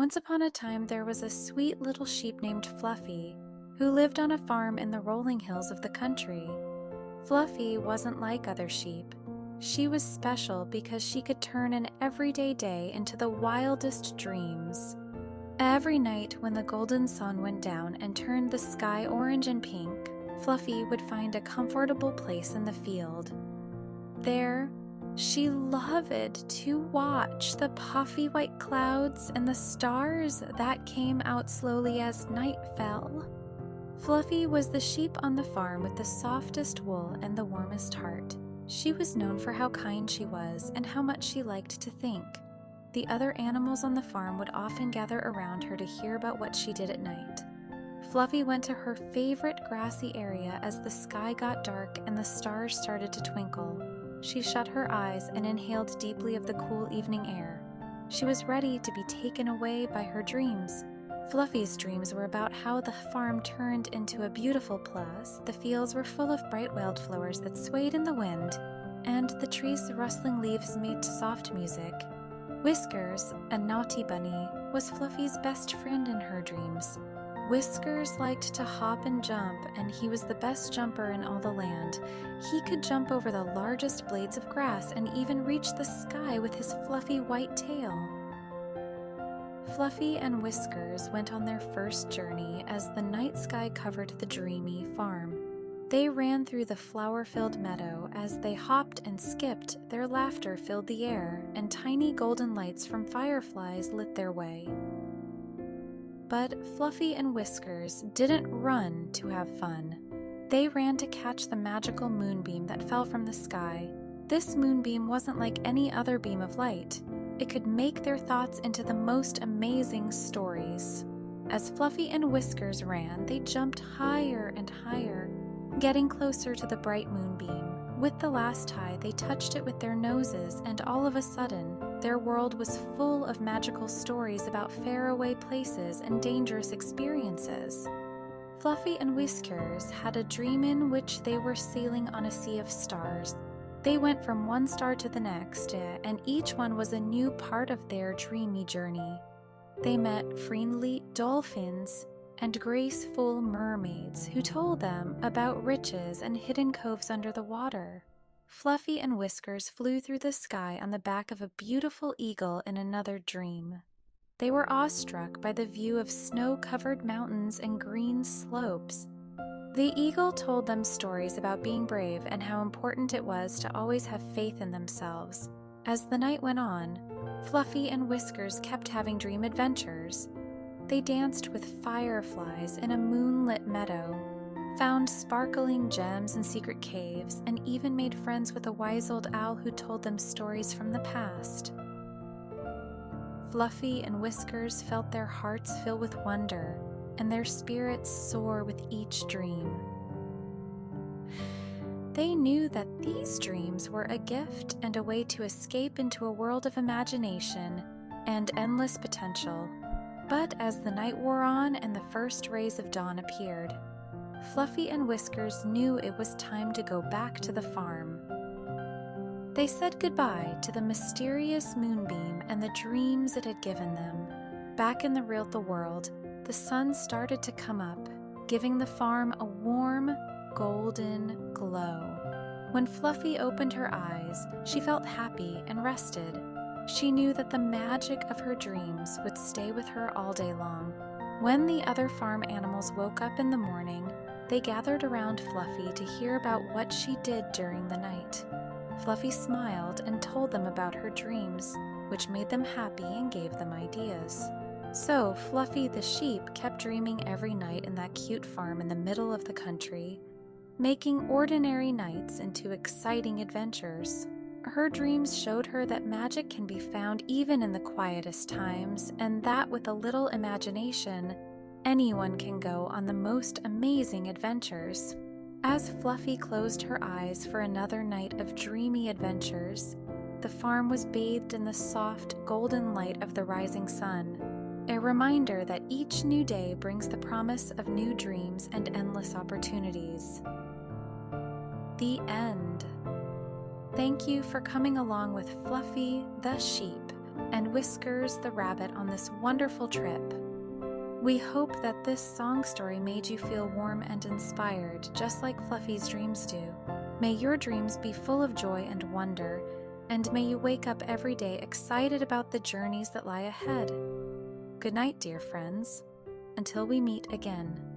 Once upon a time, there was a sweet little sheep named Fluffy who lived on a farm in the rolling hills of the country. Fluffy wasn't like other sheep. She was special because she could turn an everyday day into the wildest dreams. Every night when the golden sun went down and turned the sky orange and pink, Fluffy would find a comfortable place in the field. There, she loved to watch the puffy white clouds and the stars that came out slowly as night fell. Fluffy was the sheep on the farm with the softest wool and the warmest heart. She was known for how kind she was and how much she liked to think. The other animals on the farm would often gather around her to hear about what she did at night. Fluffy went to her favorite grassy area as the sky got dark and the stars started to twinkle. She shut her eyes and inhaled deeply of the cool evening air. She was ready to be taken away by her dreams. Fluffy's dreams were about how the farm turned into a beautiful place, the fields were full of bright wildflowers that swayed in the wind, and the trees' rustling leaves made soft music. Whiskers, a naughty bunny, was Fluffy's best friend in her dreams. Whiskers liked to hop and jump, and he was the best jumper in all the land. He could jump over the largest blades of grass and even reach the sky with his fluffy white tail. Fluffy and Whiskers went on their first journey as the night sky covered the dreamy farm. They ran through the flower-filled meadow. As they hopped and skipped, their laughter filled the air, and tiny golden lights from fireflies lit their way. But Fluffy and Whiskers didn't run to have fun. They ran to catch the magical moonbeam that fell from the sky. This moonbeam wasn't like any other beam of light. It could make their thoughts into the most amazing stories. As Fluffy and Whiskers ran, they jumped higher and higher, getting closer to the bright moonbeam. With the last high, they touched it with their noses, and all of a sudden, their world was full of magical stories about faraway places and dangerous experiences. Fluffy and Whiskers had a dream in which they were sailing on a sea of stars. They went from one star to the next, and each one was a new part of their dreamy journey. They met friendly dolphins and graceful mermaids who told them about riches and hidden coves under the water. Fluffy and Whiskers flew through the sky on the back of a beautiful eagle in another dream. They were awestruck by the view of snow-covered mountains and green slopes. The eagle told them stories about being brave and how important it was to always have faith in themselves. As the night went on, Fluffy and Whiskers kept having dream adventures. They danced with fireflies in a moonlit meadow, found sparkling gems in secret caves, and even made friends with a wise old owl who told them stories from the past. Fluffy and Whiskers felt their hearts fill with wonder, and their spirits soar with each dream. They knew that these dreams were a gift and a way to escape into a world of imagination and endless potential. But as the night wore on and the first rays of dawn appeared, Fluffy and Whiskers knew it was time to go back to the farm. They said goodbye to the mysterious moonbeam and the dreams it had given them. Back in the real world, the sun started to come up, giving the farm a warm, golden glow. When Fluffy opened her eyes, she felt happy and rested. She knew that the magic of her dreams would stay with her all day long. When the other farm animals woke up in the morning, they gathered around Fluffy to hear about what she did during the night. Fluffy smiled and told them about her dreams, which made them happy and gave them ideas. So Fluffy the sheep kept dreaming every night in that cute farm in the middle of the country, making ordinary nights into exciting adventures. Her dreams showed her that magic can be found even in the quietest times, and that with a little imagination, anyone can go on the most amazing adventures. As Fluffy closed her eyes for another night of dreamy adventures, the farm was bathed in the soft, golden light of the rising sun, a reminder that each new day brings the promise of new dreams and endless opportunities. The end. Thank you for coming along with Fluffy the sheep and Whiskers the rabbit on this wonderful trip. We hope that this song story made you feel warm and inspired, just like Fluffy's dreams do. May your dreams be full of joy and wonder, and may you wake up every day excited about the journeys that lie ahead. Good night, dear friends. Until we meet again.